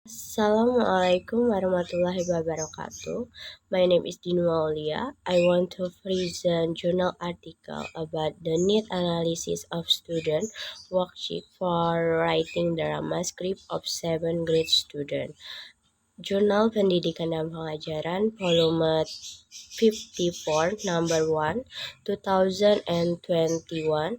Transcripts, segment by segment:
Assalamualaikum warahmatullahi wabarakatuh. My name is Dinu Aulia. I want to present journal article about the need analysis of student worksheet for writing drama script of 7th grade student. Jurnal Pendidikan dan Pengajaran volume 54 number 1 2021.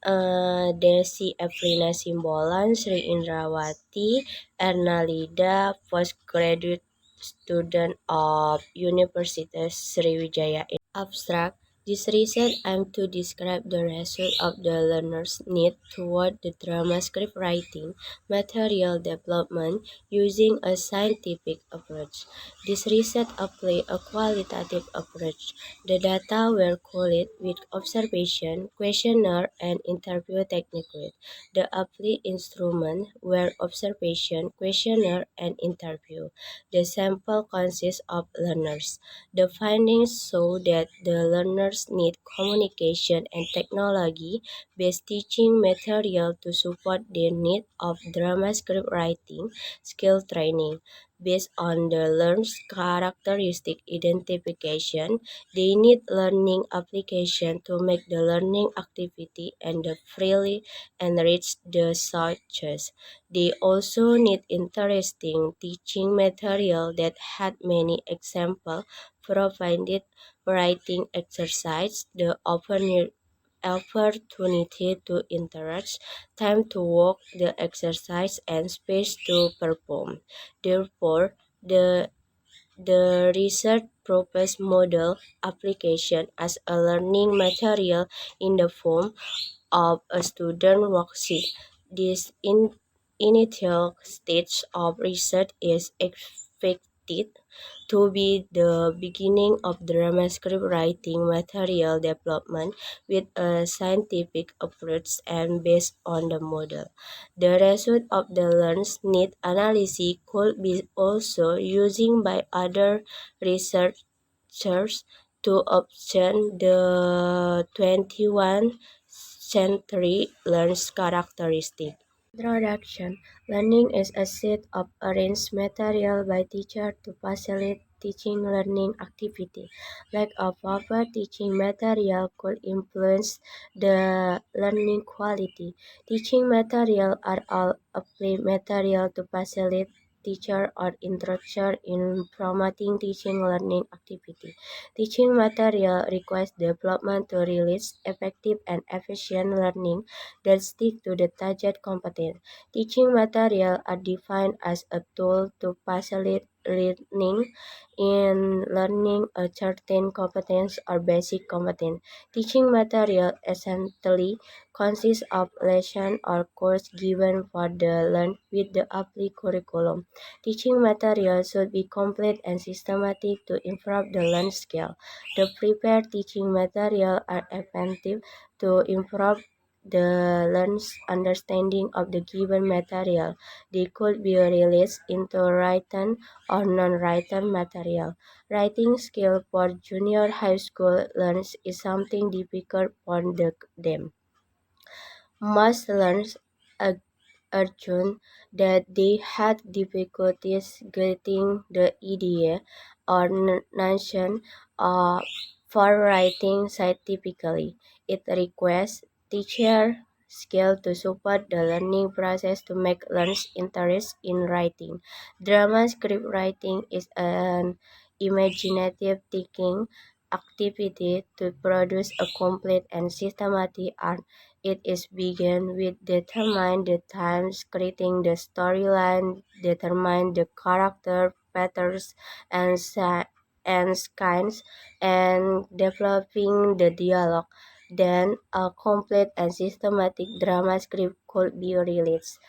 Desi Evelina Simbolan, Sri Indrawati Ernalida, postgraduate student of Universitas Sriwijaya. Abstract. This research aims to describe the result of the learner's need toward the drama script writing material development using a scientific approach. This research applies a qualitative approach. The data were collected with observation, questionnaire, and interview techniques. The applied instruments were observation, questionnaire, and interview. The sample consists of learners. The findings show that the learners need communication and technology-based teaching material to support their need of drama script writing skill training. Based on the learner's characteristic identification, they need learning application to make the learning activity and freely enrich the subjects. They also need interesting teaching material that had many examples provided writing exercise, the opportunity to interact, time to work the exercise, and space to perform. Therefore, the research proposed model application as a learning material in the form of a student worksheet. This initial stage of research is expected to be the beginning of drama script writing material development with a scientific approach and based on the model. The result of the learned need analysis could be also used by other researchers to obtain the 21st century learns characteristic. Introduction. Learning is a set of arranged material by teacher to facilitate teaching learning activity. Lack of proper teaching material could influence the learning quality. Teaching material are all applied material to facilitate teacher or instructor in promoting teaching learning activity. Teaching material requires development to realize effective and efficient learning that stick to the target competence. Teaching material are defined as a tool to facilitate learning in learning a certain competence or basic competence. Teaching material essentially consists of lesson or course given for the learn with the applied curriculum. Teaching material should be complete and systematic to improve the learn skill. The prepared teaching material are effective to improve the learner's understanding of the given material. They could be released into written or non-written material. Writing skill for junior high school learners is something difficult for them. Most learners urged that they had difficulties getting the idea or notion uh, for writing scientifically. It requires teacher skill to support the learning process to make learners interest in writing. Drama script writing is an imaginative thinking activity to produce a complete and systematic art. It is begin with determine the times, creating the storyline, determine the character patterns and kinds, and developing the dialogue. Then a complete and systematic drama script could be released.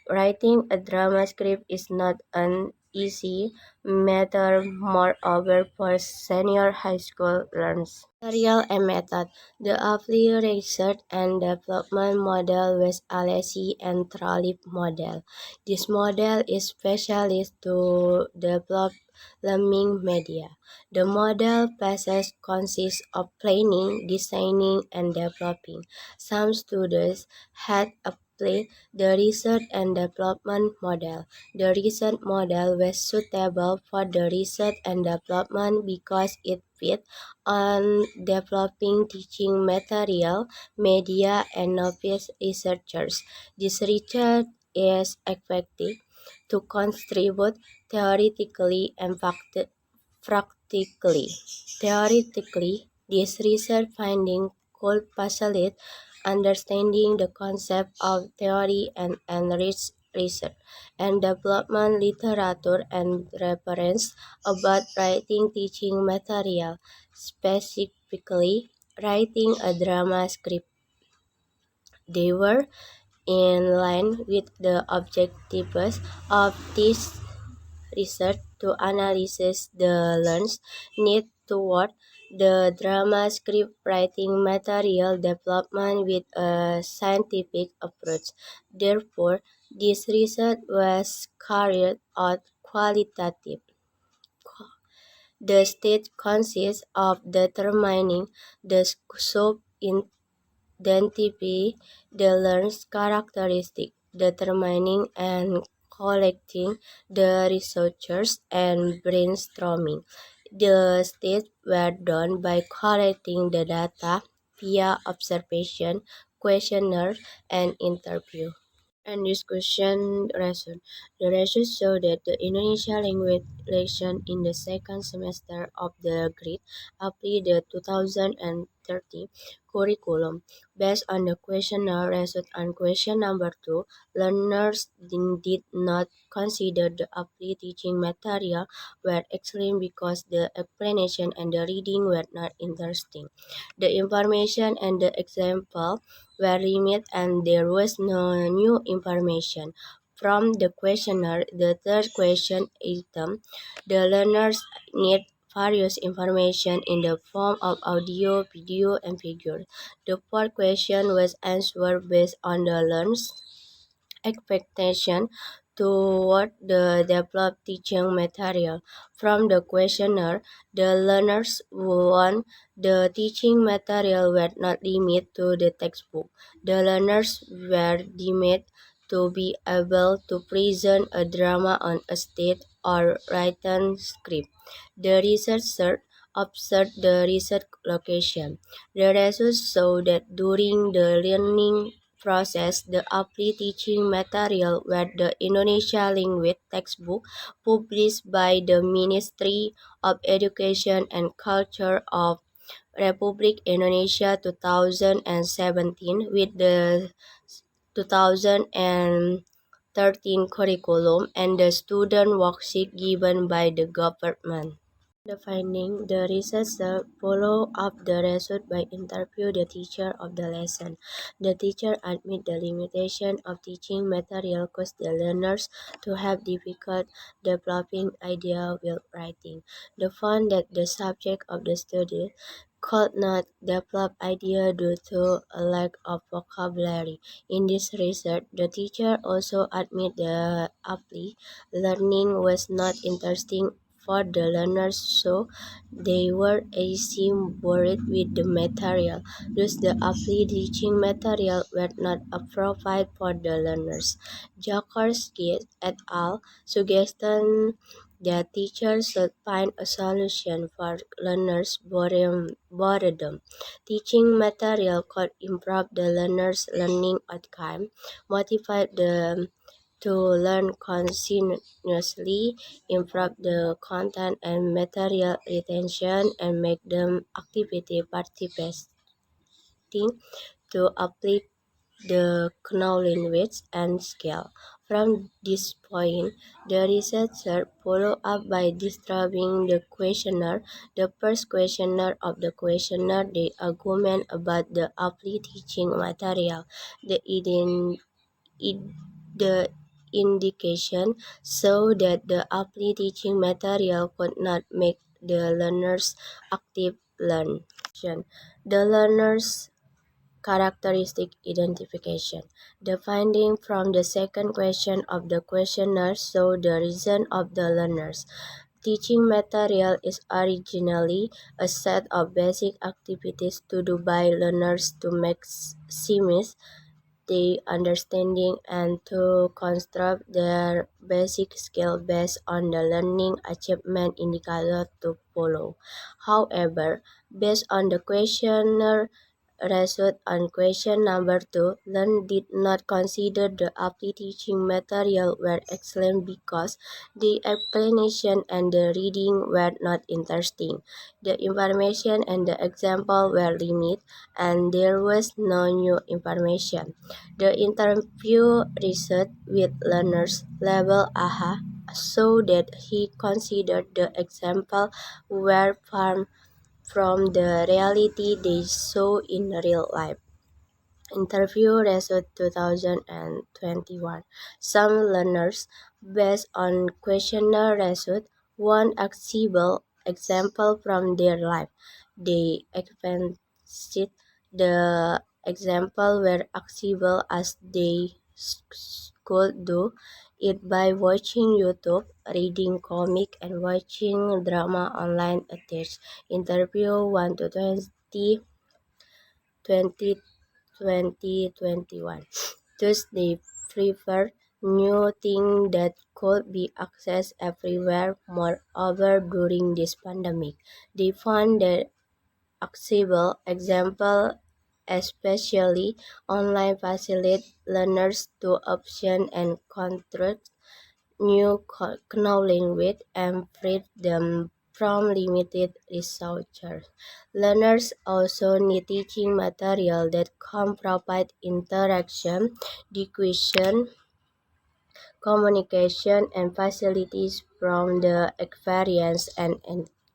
Writing a drama script is not an easy matter, moreover, for senior high school learners. Material and method. The applied research and development model was Alesi and Trollip model. This model is specialist to develop learning media. The model process consists of planning, designing, and developing. Some students had applied Aptly, the research and development model. The research model was suitable for the research and development because it fit on developing teaching material, media, and novice researchers. This research is effective to contribute theoretically and practically. Theoretically, this research finding could facilitate understanding the concept of theory and enrich research and development literature and reference about writing teaching material, specifically writing a drama script. They were in line with the objectives of this research to analyze the learners' need toward the drama script writing material development with a scientific approach. Therefore, this research was carried out qualitative. The stage consists of determining the scope in identify the learner's characteristics, determining and collecting the researchers and brainstorming. The steps were done by collecting the data via observation, questionnaire, and interview. And discussion resume. The results show that the Indonesia language lesson in the second semester of the grade apply the 2030 curriculum. Based on the questionnaire result and question number 2, learners did not consider the apply teaching material were excellent because the explanation and the reading were not interesting. The information and the example were limited and there was no new information. From the questionnaire, the third question item, the learners need various information in the form of audio, video, and figures. The fourth question was answered based on the learners' expectation toward the developed teaching material. From the questionnaire, the learners want the teaching material were not limited to the textbook. The learners were deemed to be able to present a drama on a stage or written script. The researcher observed the research location. The results show that during the learning process, the apply teaching material were the Indonesia language textbook published by the Ministry of Education and Culture of Republic Indonesia 2017 with the 2013 curriculum and the student worksheet given by the government. The finding, the researcher follow up the result by interview the teacher of the lesson. The teacher admit the limitation of teaching material caused the learners to have difficult developing idea while writing. They found that the subject of the study could not develop idea due to a lack of vocabulary. In this research, the teacher also admit the apply learning was not interesting for the learners, so they were bored with the material. Thus, the apply teaching material were not appropriate for the learners. Jakarski et al. Suggested that teachers should find a solution for learners' boredom. Teaching material could improve the learners' learning outcome, motivate them to learn continuously, improve the content and material retention, and make them activity participating to apply the knowledge and skill. From this point, the researcher follow up by distributing the questionnaire. The first questionnaire of the questionnaire, the argument about the apply teaching material, the the indication so that the apply teaching material could not make the learners active learn. The learners characteristic identification. The finding from the second question of the questionnaire show the reason of the learners. Teaching material is originally a set of basic activities to do by learners to maximize their understanding and to construct their basic skill based on the learning achievement indicator to follow. However, based on the questionnaire result on question number 2, Learn did not consider the apply teaching material were excellent because the explanation and the reading were not interesting. The information and the example were limited and there was no new information. The interview result with learners level AHA so that he considered the example were far from the reality they saw in real life. Interview result 2021. Some learners, based on questionnaire result, want accessible example from their life. They expected the example were accessible as they could do it by watching YouTube, reading comic, and watching drama online attached. Interview 1 to 20 2021. Thus, they prefer new things that could be accessed everywhere. Moreover, during this pandemic, they found that accessible example, especially online, facilitate learners to option and contract new knowledge and freed them from limited resources. Learners also need teaching material that can provide interaction, discussion, communication, and facilities from the experience and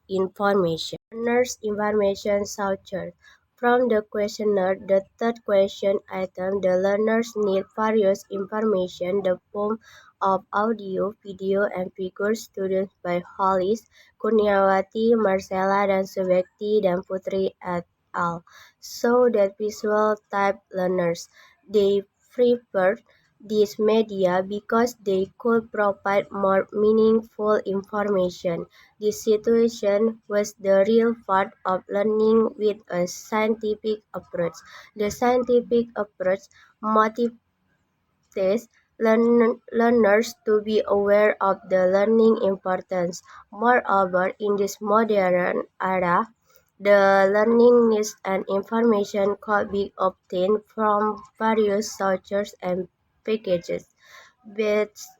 information. Learners' information structure. From the questionnaire, the third question item, the learners need various information, the form of audio, video, and figures students by Hollis, Kurniawati, Marcella, dan Subekti, dan Putri et al. So that visual type learners, they prefer these media because they could provide more meaningful information. This situation was the real part of learning with a scientific approach. The scientific approach motivates learners to be aware of the learning importance. Moreover, in this modern era, the learning needs and information could be obtained from various sources and packages. Based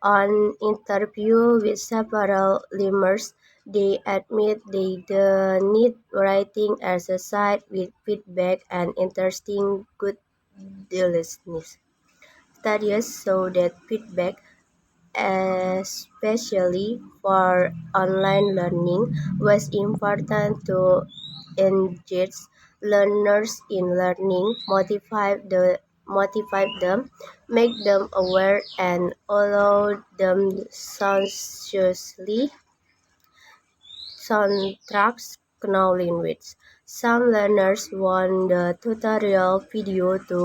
on interview with several learners, they admit they need writing exercise with feedback and interesting good listeners. Studies show that feedback, especially for online learning, was important to engage learners in learning, motivate them, make them aware, and allow them consciously soundtracks knowledge. Some learners want the tutorial video to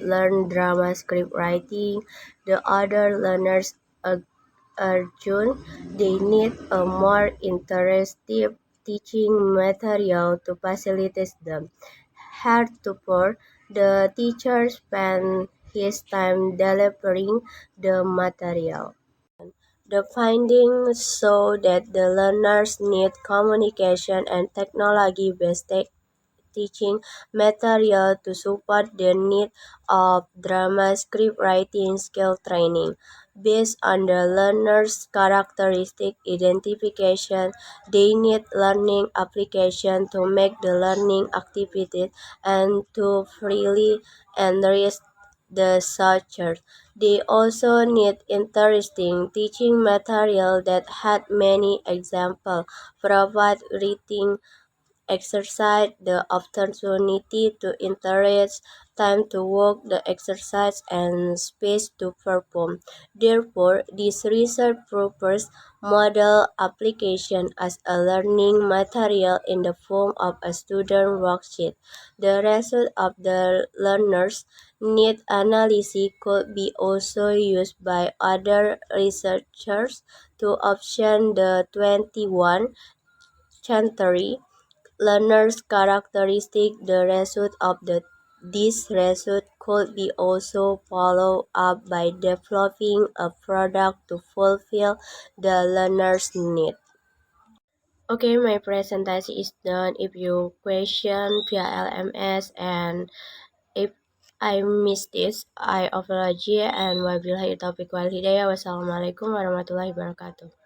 learn drama script writing. The other learners urgent they need a more interactive teaching material to facilitate them. Heretofore, the teacher spent his time delivering the material. The findings show that the learners need communication and technology-based teaching material to support the need of drama script writing skill training. Based on the learner's characteristic identification, they need learning application to make the learning activities and to freely enrich the subject. They also need interesting teaching material that had many examples, provide reading exercise, the opportunity to interact, time to work the exercise, and space to perform. Therefore, this research proposes model application as a learning material in the form of a student worksheet. The result of the learner's need analysis could be also used by other researchers to option the 21 century learners' characteristics, the result of the This result could be also followed up by developing a product to fulfill the learner's need. Okay, my presentation is done. If you question via LMS and if I missed this, I apologize and wabillahi taufiq wal hidayah. Wassalamualaikum warahmatullahi wabarakatuh.